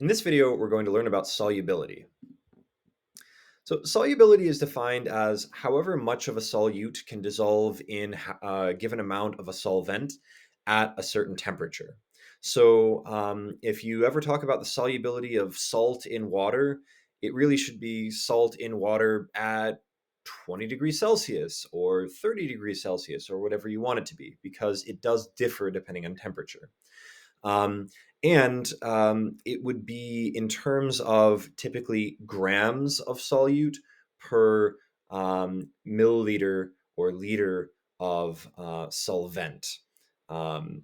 In this video, we're going to learn about solubility. So solubility is defined as however much of a solute can dissolve in a given amount of a solvent at a certain temperature. So if you ever talk about the solubility of salt in water, it really should be salt in water at 20 degrees Celsius or 30 degrees Celsius or whatever you want it to be, because it does differ depending on temperature. Um, and it would be in terms of typically grams of solute per milliliter or liter of solvent. Um,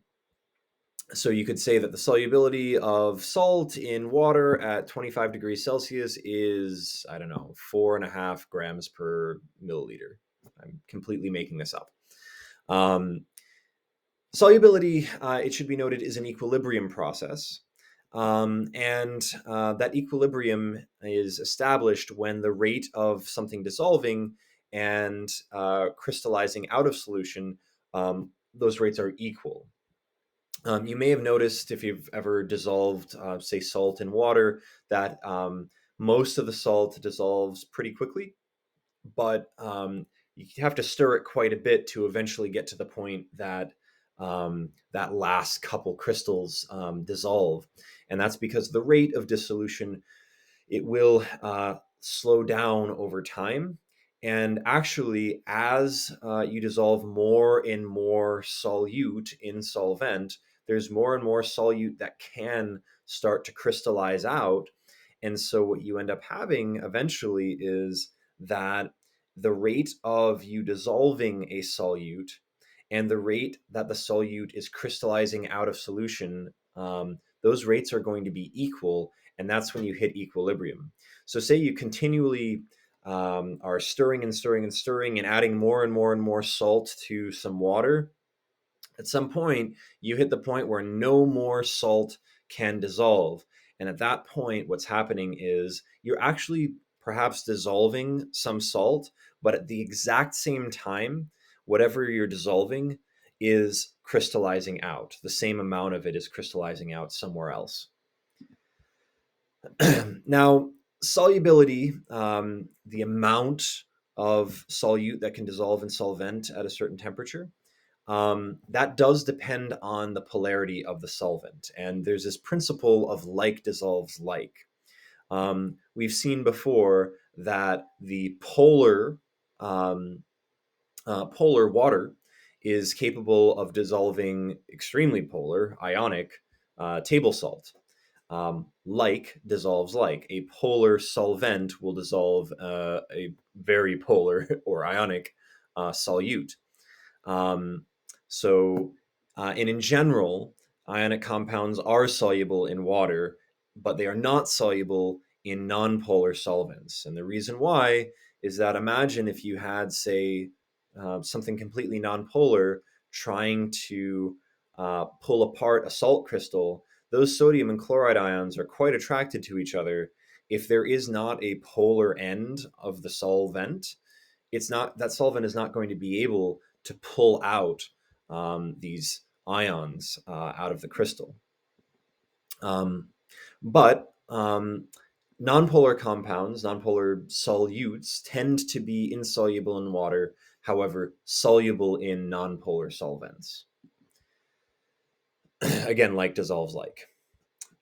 so you could say that the solubility of salt in water at 25 degrees Celsius is, I don't know, 4.5 grams per milliliter. I'm completely making this up. Um, Solubility, it should be noted, is an equilibrium process. And that equilibrium is established when the rate of something dissolving and crystallizing out of solution, those rates are equal. You may have noticed if you've ever dissolved, say, salt in water, that most of the salt dissolves pretty quickly, but you have to stir it quite a bit to eventually get to the point that that last couple crystals dissolve. And that's because the rate of dissolution, it will slow down over time. And actually, as you dissolve more and more solute in solvent, there's more and more solute that can start to crystallize out. And so, what you end up having eventually is that the rate of you dissolving a solute and the rate that the solute is crystallizing out of solution, those rates are going to be equal. And that's when you hit equilibrium. So say you continually are stirring and stirring and stirring and adding more and more and more salt to some water. At some point, you hit the point where no more salt can dissolve. And at that point, what's happening is you're actually perhaps dissolving some salt, but at the exact same time, whatever you're dissolving is crystallizing out. The same amount of it is crystallizing out somewhere else. Now, solubility, the amount of solute that can dissolve in solvent at a certain temperature, that does depend on the polarity of the solvent. And there's this principle of like dissolves like. We've seen before that the polar water is capable of dissolving extremely polar, ionic table salt. Like dissolves like. A polar solvent will dissolve a very polar or ionic solute. Um, and in general, ionic compounds are soluble in water, but they are not soluble in nonpolar solvents. And the reason why is that imagine if you had, say, something completely nonpolar trying to pull apart a salt crystal. Those sodium and chloride ions are quite attracted to each other. If there is not a polar end of the solvent, it's not that solvent is not going to be able to pull out these ions out of the crystal. But nonpolar compounds, nonpolar solutes, tend to be insoluble in water, however, soluble in nonpolar solvents. Again, like dissolves like.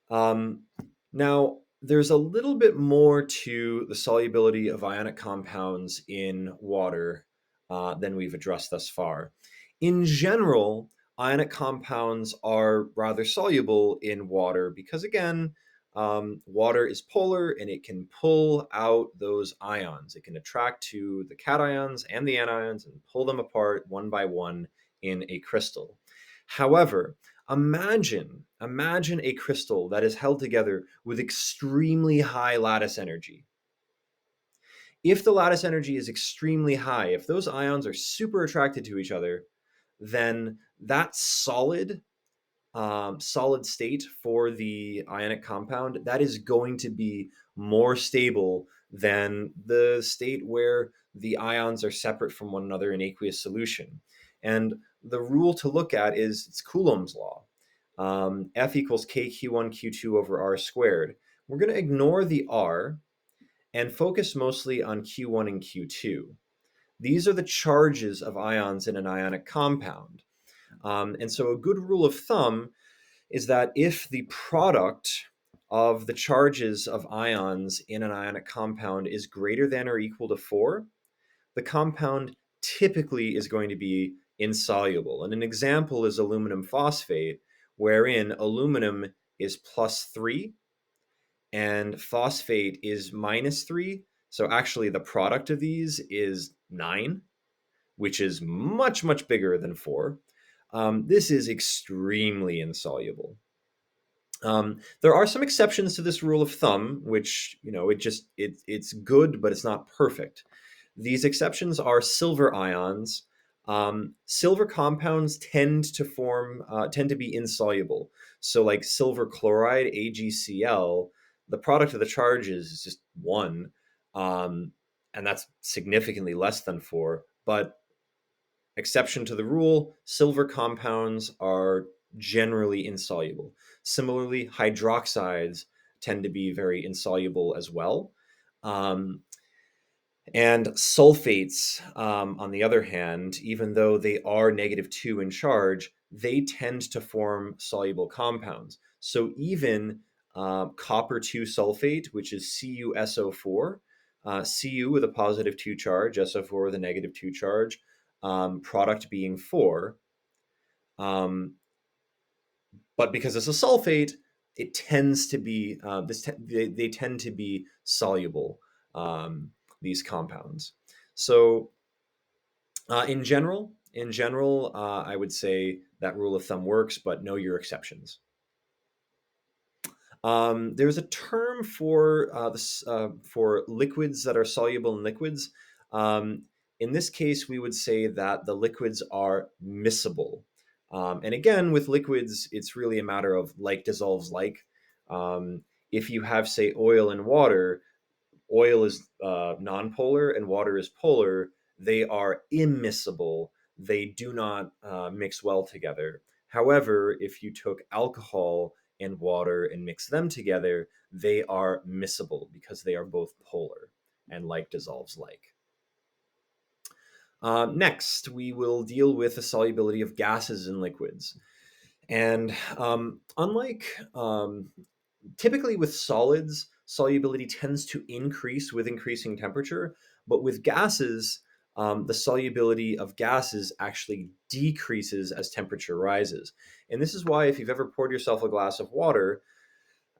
Now, there's a little bit more to the solubility of ionic compounds in water than we've addressed thus far. In general, ionic compounds are rather soluble in water because, again, water is polar and it can pull out those ions. It can attract to the cations and the anions and pull them apart one by one in a crystal. However, imagine a crystal that is held together with extremely high lattice energy. If the lattice energy is extremely high, if those ions are super attracted to each other, then that solid state for the ionic compound, that is going to be more stable than the state where the ions are separate from one another in aqueous solution. And the rule to look at is it's Coulomb's law. F equals KQ1 Q2 over R squared. We're going to ignore the R and focus mostly on Q1 and Q2. These are the charges of ions in an ionic compound. And so a good rule of thumb is that if the product of the charges of ions in an ionic compound is greater than or equal to 4, the compound typically is going to be insoluble. And an example is aluminum phosphate, wherein aluminum is +3 and phosphate is -3. So actually the product of these is 9, which is much, much bigger than 4. This is extremely insoluble. There are some exceptions to this rule of thumb, which, it's good, but it's not perfect. These exceptions are silver ions. Silver compounds tend to be insoluble. So like silver chloride, AgCl, the product of the charges is just 1. And that's significantly less than 4. But exception to the rule, silver compounds are generally insoluble. Similarly, hydroxides tend to be very insoluble as well. And sulfates, on the other hand, even though they are -2 in charge, they tend to form soluble compounds. So even copper 2 sulfate, which is CuSO4, Cu with a +2 charge, SO4 with a -2 charge, product being 4. But because it's a sulfate, it tends to be they tend to be soluble, these compounds. So in general, I would say that rule of thumb works, but know your exceptions. There's a term for liquids that are soluble in liquids. In this case, we would say that the liquids are miscible. And again, with liquids, it's really a matter of like dissolves like. If you have, say, oil and water, oil is nonpolar and water is polar. They are immiscible. They do not mix well together. However, if you took alcohol and water and mix them together, they are miscible because they are both polar and like dissolves like. Next, we will deal with the solubility of gases in liquids. And unlike typically with solids, solubility tends to increase with increasing temperature, but with gases, the solubility of gases actually decreases as temperature rises. And this is why if you've ever poured yourself a glass of water,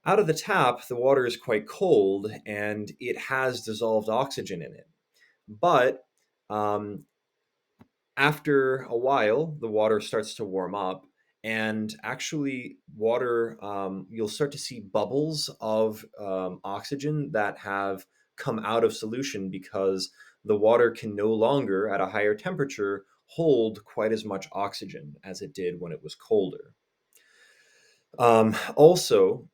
out of the tap, the water is quite cold and it has dissolved oxygen in it. But um, after a while, the water starts to warm up, and actually, water, you'll start to see bubbles of oxygen that have come out of solution because the water can no longer, at a higher temperature, hold quite as much oxygen as it did when it was colder. Also,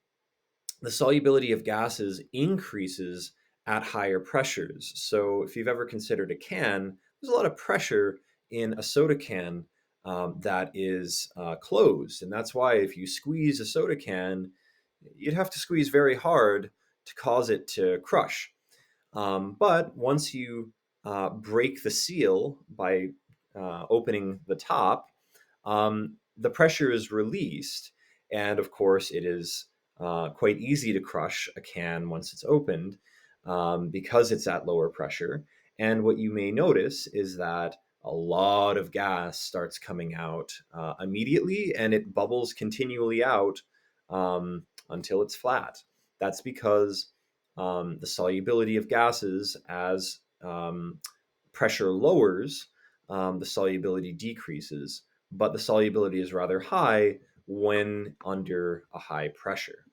the solubility of gases increases at higher pressures. So if you've ever considered a can, there's a lot of pressure in a soda can that is closed. And that's why if you squeeze a soda can, you'd have to squeeze very hard to cause it to crush. But once you break the seal by opening the top, the pressure is released. And of course, it is quite easy to crush a can once it's opened because it's at lower pressure. And what you may notice is that a lot of gas starts coming out immediately and it bubbles continually out until it's flat. That's because the solubility of gases, as pressure lowers, the solubility decreases, but the solubility is rather high when under a high pressure.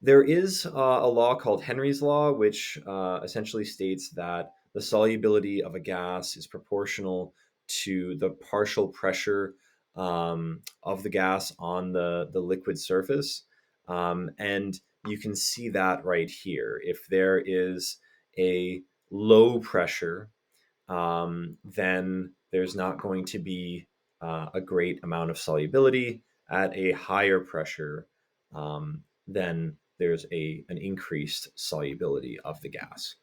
There is a law called Henry's Law, which essentially states that the solubility of a gas is proportional to the partial pressure of the gas on the liquid surface. And you can see that right here. If there is a low pressure, then there's not going to be a great amount of solubility at a higher pressure, then there's an increased solubility of the gas.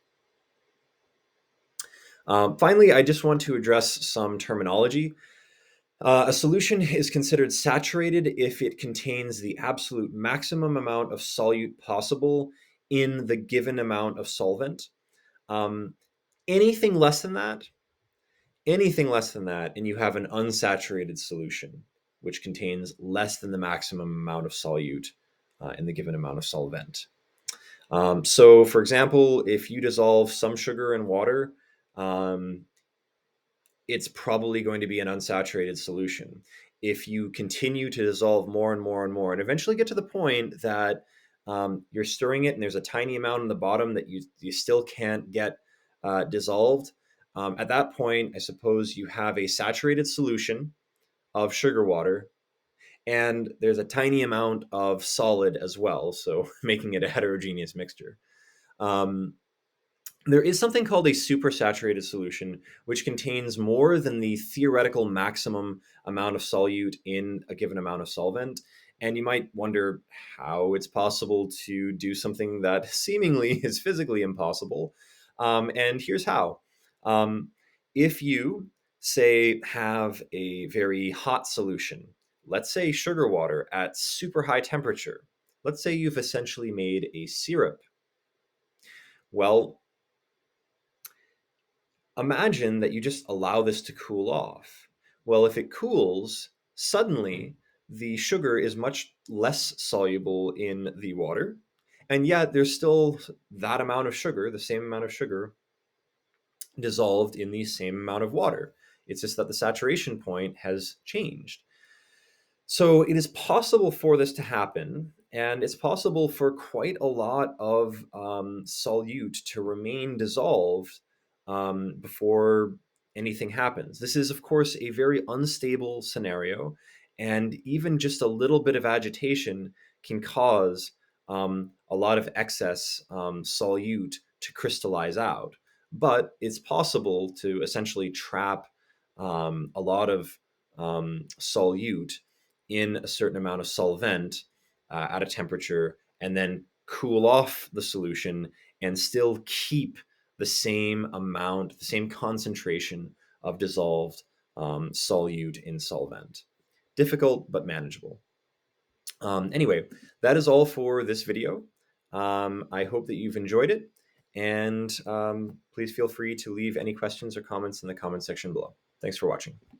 Finally, I just want to address some terminology. A solution is considered saturated if it contains the absolute maximum amount of solute possible in the given amount of solvent. Um, anything less than that, and you have an unsaturated solution, which contains less than the maximum amount of solute in the given amount of solvent. So, for example, if you dissolve some sugar in water, um, it's probably going to be an unsaturated solution. If you continue to dissolve more and more and more, and eventually get to the point that you're stirring it and there's a tiny amount in the bottom that you still can't get dissolved, at that point, I suppose you have a saturated solution of sugar water, and there's a tiny amount of solid as well, so making it a heterogeneous mixture. Um, there is something called a supersaturated solution, which contains more than the theoretical maximum amount of solute in a given amount of solvent. And you might wonder how it's possible to do something that seemingly is physically impossible. And here's how. Um, if you, say, have a very hot solution, let's say sugar water at super high temperature, let's say you've essentially made a syrup. Well, imagine that you just allow this to cool off. Well, if it cools, suddenly the sugar is much less soluble in the water, and yet there's still that amount of sugar, the same amount of sugar, dissolved in the same amount of water. It's just that the saturation point has changed. So it is possible for this to happen, and it's possible for quite a lot of solute to remain dissolved before anything happens. This is, of course, a very unstable scenario, and even just a little bit of agitation can cause a lot of excess solute to crystallize out. But it's possible to essentially trap a lot of solute in a certain amount of solvent at a temperature, and then cool off the solution and still keep the same amount, the same concentration of dissolved solute in solvent. Difficult, but manageable. Anyway, that is all for this video. I hope that you've enjoyed it, and please feel free to leave any questions or comments in the comment section below. Thanks for watching.